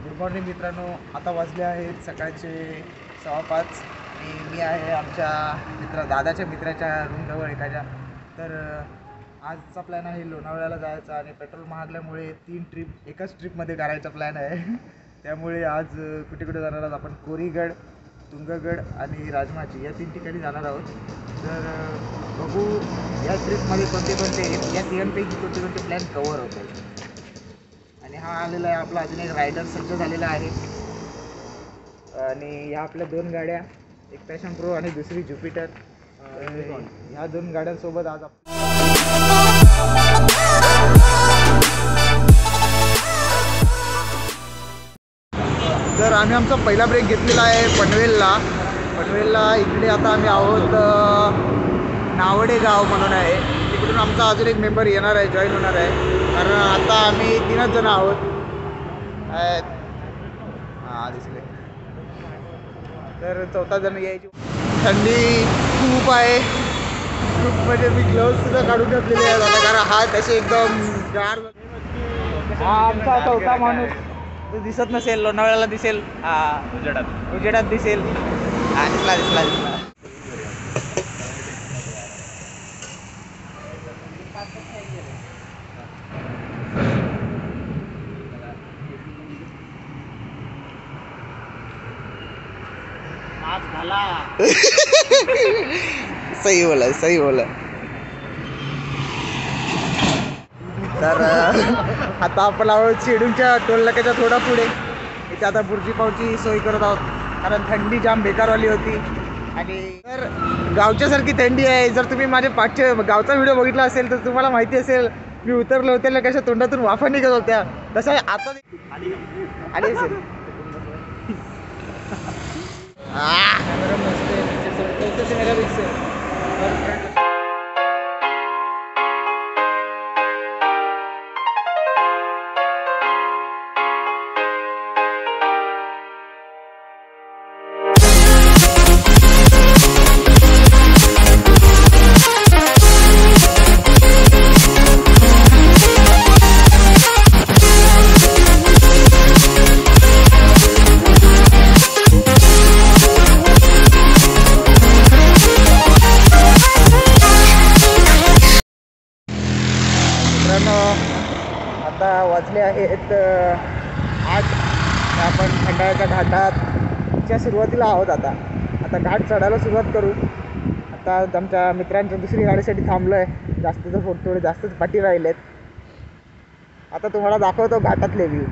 Good morning मित्रांनो. आता वाजले आहेत सकाळचे 5:15 आणि मी आहे आमच्या दादाच्या मित्राच्या रूमजवळ एकाच्या. तर आजचा प्लॅन आहे लोणावळ्याला जायचा आणि पेट्रोल महागल्यामुळे 3 ट्रिप एकाच ट्रिपमध्ये करायचा प्लॅन आहे. त्यामुळे आज कुठे कुठे जाणार आहोत आपण. कोरीगड, तुंगगड आणि राजमाची या 3 ठिकाणी जाणार आहोत. तर बघू या ट्रिपमध्ये कोणते या 3पैकी कोणते प्लॅन कवर होतात. आणि हा आलेला आहे आपला अजून एक रायडर सज्ज झालेला आहे. आणि ह्या आपल्या 2 गाड्या, एक पॅशन प्रो आणि दुसरी ज्युपिटर. ह्या 2 गाड्यांसोबत आज तर आम्ही आमचा पहिला ब्रेक घेतलेला आहे पनवेलला. इकडे आता आम्ही आहोत नावडे गाव म्हणून आहे. तिकडून आमचा अजून एक मेंबर येणार आहे, जॉईन होणार आहे. कारण आता आम्ही 3च जण आहोत. हां दिसले. तर 4था जण यायची. थंडी खूप आहे, खूप म्हणजे मी ग्लोव्ज सुद्धा काढून घातलेले आहेत आता, कारण हा तसे एकदम गार. हा आमचा 4था माणूस तो दिसत नसेल, लोणावळ्याला दिसेल. उजेडात दिसेल. हा दिसला. सही बोला. तर आता आपण आहोत शेडूच्या टोल नाक्याच्या थोडा पुढे. इथे आता बुर्जी पावची सोय करत आहोत, कारण थंडी जाम बेकारवाली होती. आणि तर गावच्यासारखी थंडी आहे. जर तुम्ही माझे पाठचे गावचा व्हिडिओ बघितला असेल तर तुम्हाला माहिती असेल, मी उतरलो होते कशा तोंडातून वाफा निघत होत्या, तसं आता आली असेल. आता वाजले आहेत 8. आपण खंडाळ्याच्या घाटाच्या सुरुवातीला आहोत. आता घाट चढायला सुरुवात करू. आता आमच्या मित्रांच्या दुसरी गाडीसाठी थांबलो आहे. थोडे जास्तच पाठी राहिलेत. आता तुम्हाला दाखवतो घाटातले व्ह्यू.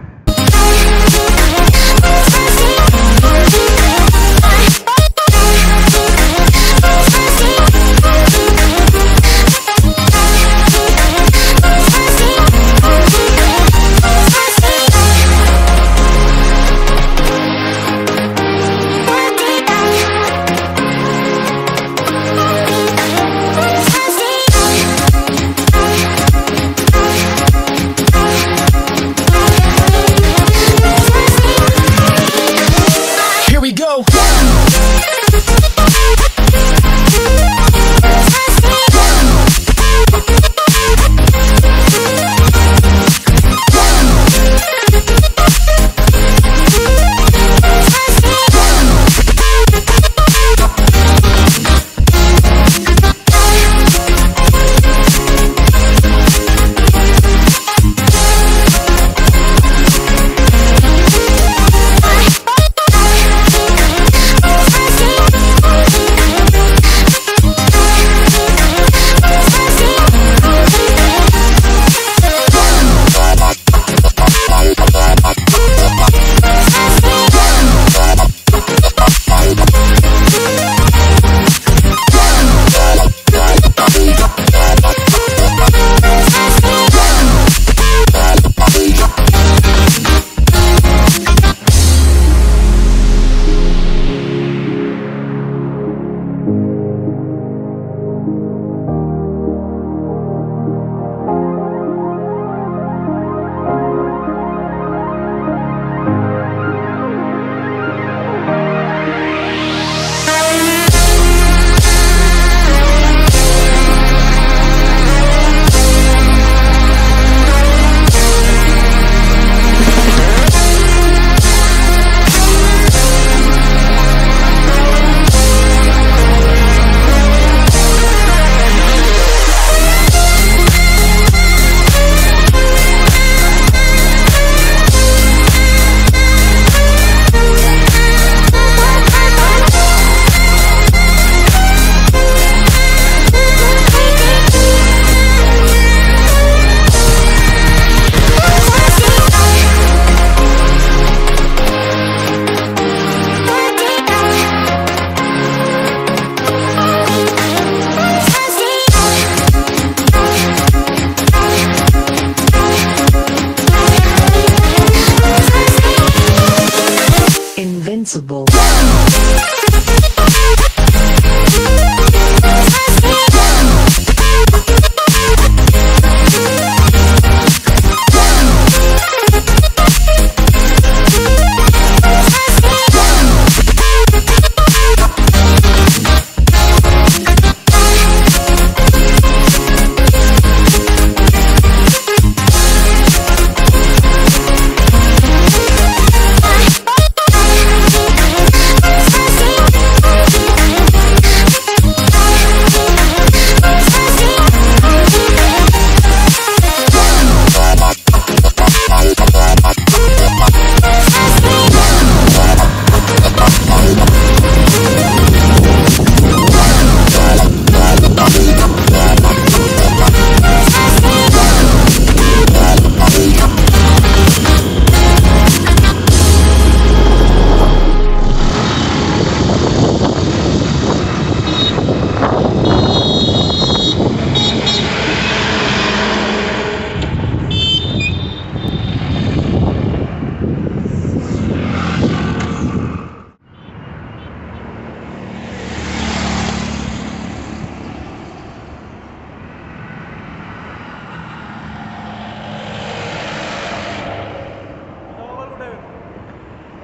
responsible.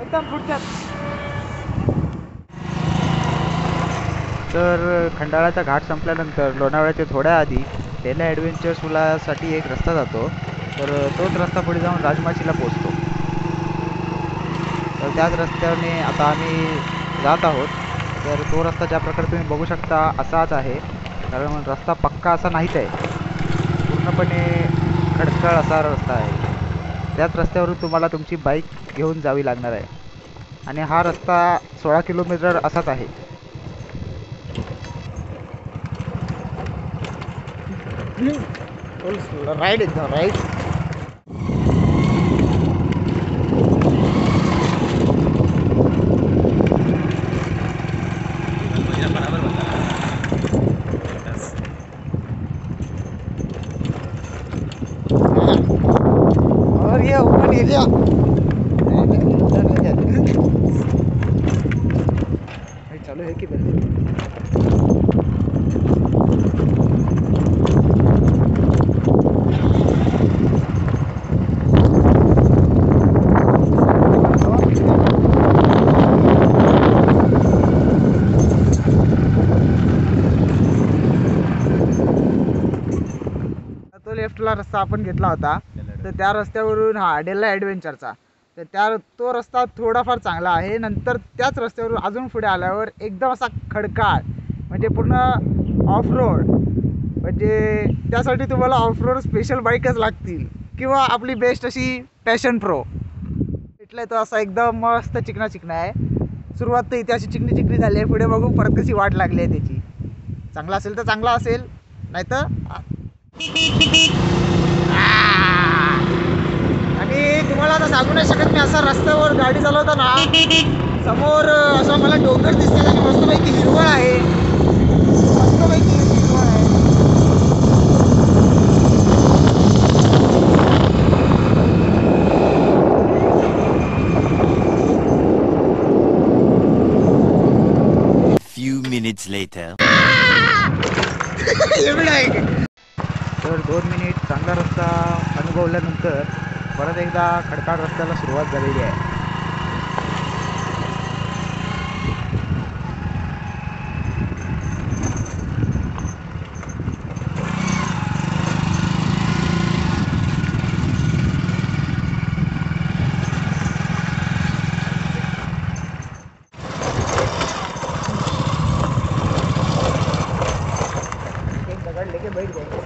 एकदम पुढच्यात. तर खंडाळ्याचा घाट संपल्यानंतर लोणावळ्याच्या थोड्या आधी टेला ॲडव्हेंचर्स पुलासाठी एक रस्ता जातो. तर तोच रस्ता पुढे जाऊन राजमाचीला पोचतो. तर त्याच रस्त्याने आता आम्ही जात आहोत. तर तो रस्ता ज्या प्रकारे तुम्ही बघू शकता असाच आहे, कारण रस्ता पक्का असा नाहीच आहे, पूर्णपणे खडखळ असा रस्ता आहे. त्याच रस्त्यावरून तुम्हाला तुमची बाईक घेऊन जावी लागणार आहे आणि हा रस्ता 16 किलोमीटर असाच आहे. राईट एकदम राईट. और ये ओपन एरिया चालू है कि बंद? तो लेफ्टला रस्ता आपण घेतला होता, तर त्या रस्त्यावरून हा डेल्ला ॲडव्हेंचरचा, तर तो रस्ता थोडाफार चांगला आहे. नंतर त्याच रस्त्यावरून अजून पुढे आल्यावर एकदम असा खडकाळ, म्हणजे पूर्ण ऑफ रोड, म्हणजे त्यासाठी तुम्हाला ऑफ रोड स्पेशल बाईकच लागतील किंवा आपली बेस्ट अशी पॅशन प्रो. इथला तो असा एकदम मस्त चिकना चिकना आहे. सुरुवात तर इथे अशी चिकनी चिकनी झाली आहे, पुढे बघून परत कशी वाट लागली आहे त्याची. चांगला असेल तर चांगला असेल, नाही तर. आणि तुम्हाला आता सांगू नाही शकत, मी असा रस्त्यावर गाडी चालवताना समोर असा मला डोंगर दिसते आणि मस्तपैकी हिरवळ आहे, मस्तपैकी हिरवळ आहे. Few minutes later. एवढं आहे. तर 2 मिनिट चांगला रस्ता अनुभवल्यानंतर परत एकदा खडकाळ रस्त्याला सुरुवात झालेली आहे. एक दगड लेके बैठ गए.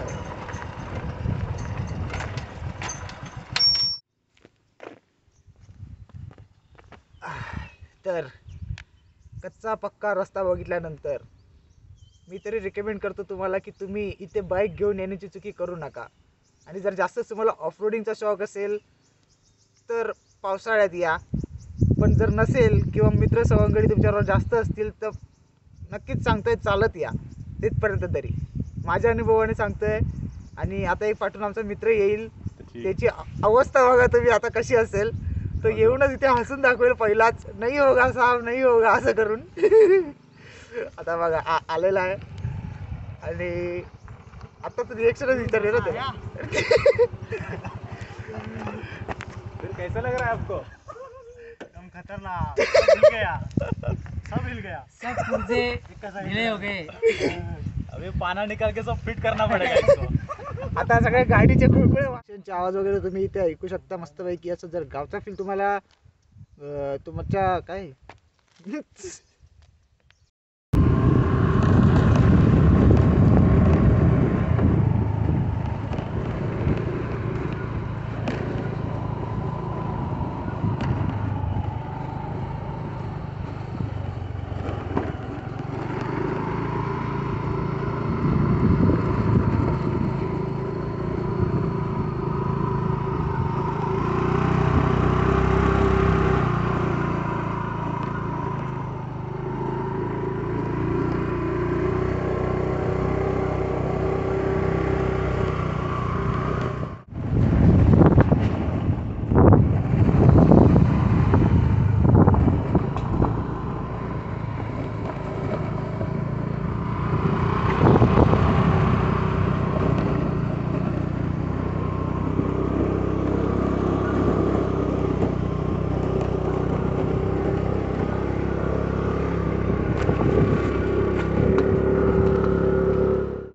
तर कच्चा पक्का रस्ता बघितल्यानंतर मी तरी रिकमेंड करतो तुम्हाला की तुम्ही इथे बाईक घेऊन येण्याची चुकी करू नका. आणि जर जास्तच तुम्हाला ऑफरोडिंगचा शौक असेल तर पावसाळ्यात या, पण जर नसेल किंवा मित्र सवंगडी तुमच्याबरोबर जास्त असतील तर नक्कीच सांगतोय चालत या तिथपर्यंत तरी, माझ्या अनुभवाने सांगतोय. आणि आता एक पाठून आमचा मित्र येईल, त्याची अवस्था बघा तुम्ही आता कशी असेल. तो येऊनच इथे हसून दाखवेल पहिलाच, नाही होगा साहेब नाही होगा असं करून. आता बघा आलेला आहे आणि आता तर रिएक्शनच विचारले ना त्याला. कैसा लग रहा है आपको? एकदम खतरनाक. हिल गया, सब हिल गया, सब पुर्जे ढीले हो गए. अभी पाना निकाल के सब फिट करना पड़ेगा इसको. आता सगळ्या गाडीचे खुळखुळे वाशांचे आवाज वगैरे तुम्ही इथे ऐकू शकता मस्तपैकी. असं जर गावचा फील तुम्हाला तुमच्या काय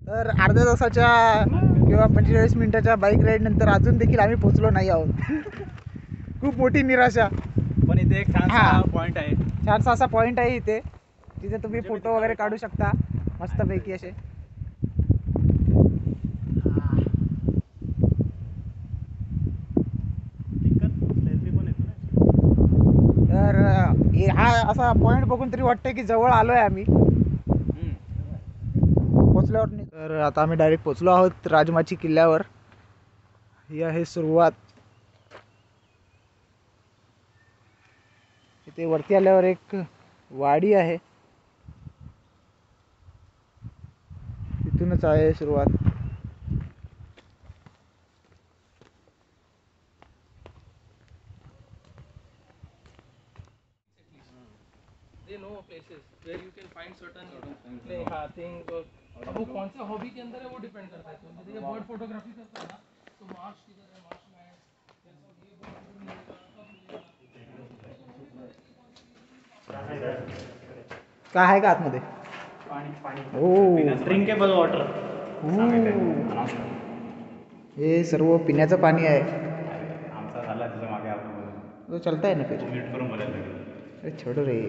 तर अर्ध्या तासाच्या किंवा 45 मिनिटाच्या बाईक राईड नंतर अजून देखील आम्ही पोहोचलो नाही आहोत. खूप मोठी निराशा. पण इथे एक छानसा पॉइंट आहे. छानसा असा पॉईंट आहे इथे, तिथे तुम्ही फोटो वगैरे काढू शकता मस्तपैकी असे. तर हा असा पॉईंट बघून तरी वाटतं की जवळ आलो आहे आम्ही पोचल्यावर. तर आता आम्ही डायरेक्ट पोचलो आहोत राजमाची किल्ल्यावर. ही आहे सुरुवात. इथे वरती आल्यावर एक वाडी आहे, तिथूनच आहे सुरुवात. They know places where you can find certain things. अब वो कौन से हॉबी के अंदर है वो डिपेंड करता है. तो जैसे बर्ड फोटोग्राफी करता है ना, तो मार्श किधर है, मार्श में है, काय आहे का आतमध्ये? Drinkable water. हे सर्व पिण्याचं पाणी आहे. आमचा झाला त्याच्या मागे आपण तो चलता है ना फिर. मीट करून बोलायला अरे छोडो रे.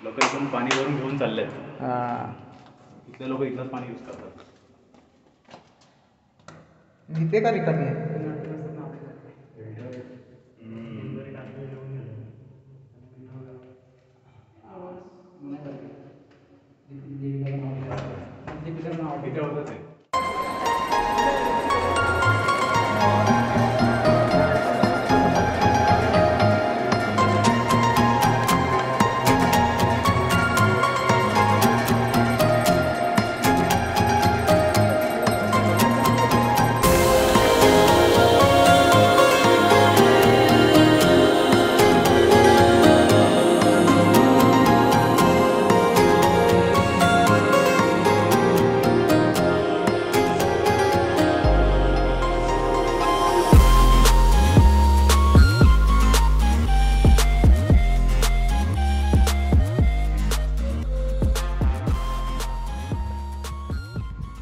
लोक इथून पाणी भरून घेऊन चालले. हां इथले लोक इथलंच पाणी यूज करतात. इथे का रिकामी आहे? इथे होतं ते.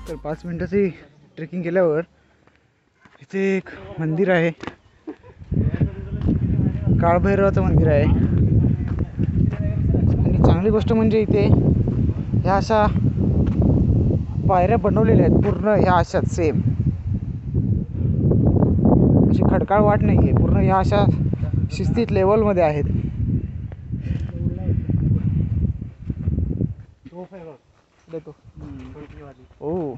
तर 5 मिनिटाची ट्रेकिंग केल्यावर इथे एक मंदिर आहे, काळभैरवाचं मंदिर आहे. आणि चांगली गोष्ट म्हणजे इथे ह्या अशा पायऱ्या बनवलेल्या आहेत पूर्ण ह्या अशाच सेम. अशी खडकाळ वाट नाही आहे, पूर्ण ह्या अशा शिस्तीत लेवलमध्ये आहेत. देतो ओ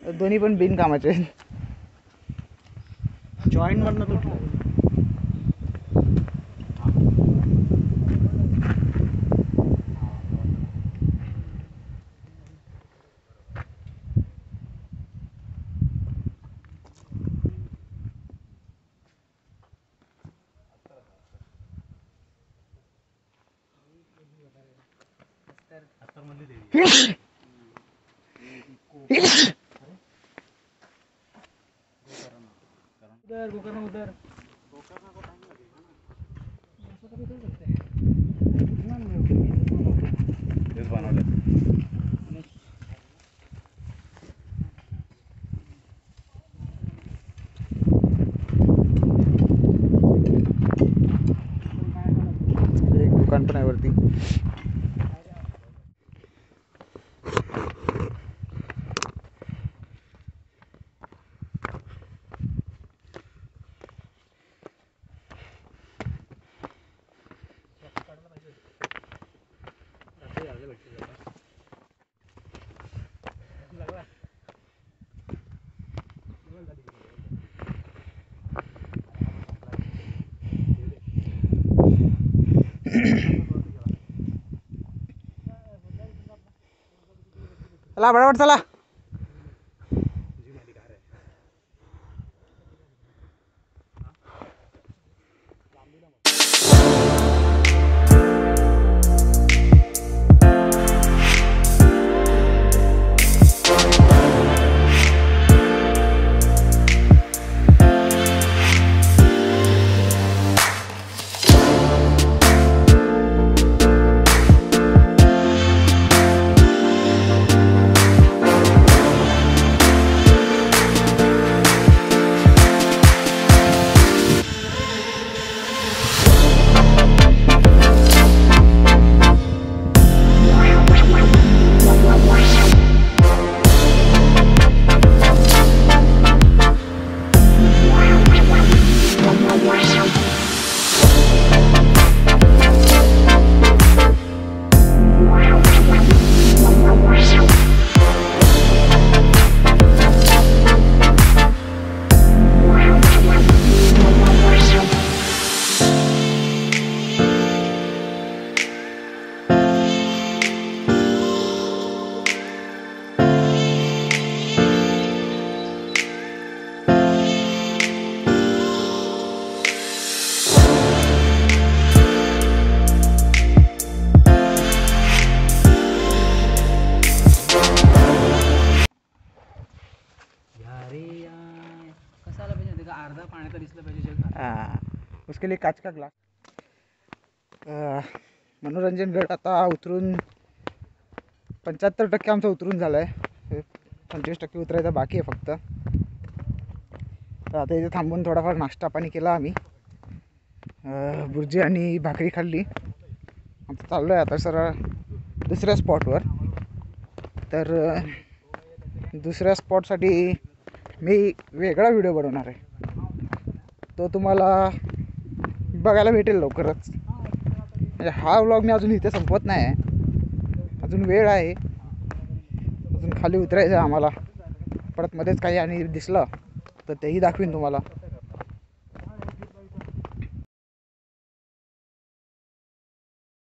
दोन्ही पण बिनकामाचे आहेत. जॉईंट मधनं तुटलं. उधर गोकर्ण उधर एक दुकान पण आहे वरती. चला बरोबर चला. अर्धा पाण्याचा दिसलं पाहिजे जग. उसके लिए काच का ग्लास. मनोरंजन गट आता उतरून 75% आमचं उतरून झालं आहे. 25% उतरायचं बाकी आहे फक्त. तर आता इथे थांबून थोडाफार नाश्ता पाणी केला आम्ही. भुर्जी आणि भाकरी खाल्ली. आता चाललो आहे आता सरळ दुसऱ्या स्पॉटवर. तर दुसऱ्या स्पॉटसाठी मी वेगळा व्हिडिओ बनवणार आहे. तो तुम्हाला बघायला भेटेल लवकरच. म्हणजे हा व्लॉग मी अजून इथे संपवत नाही आहे. अजून वेळ आहे. अजून खाली उतरायचं आहे आम्हाला. परत मध्येच काही आणि दिसलं तर तेही दाखवीन तुम्हाला.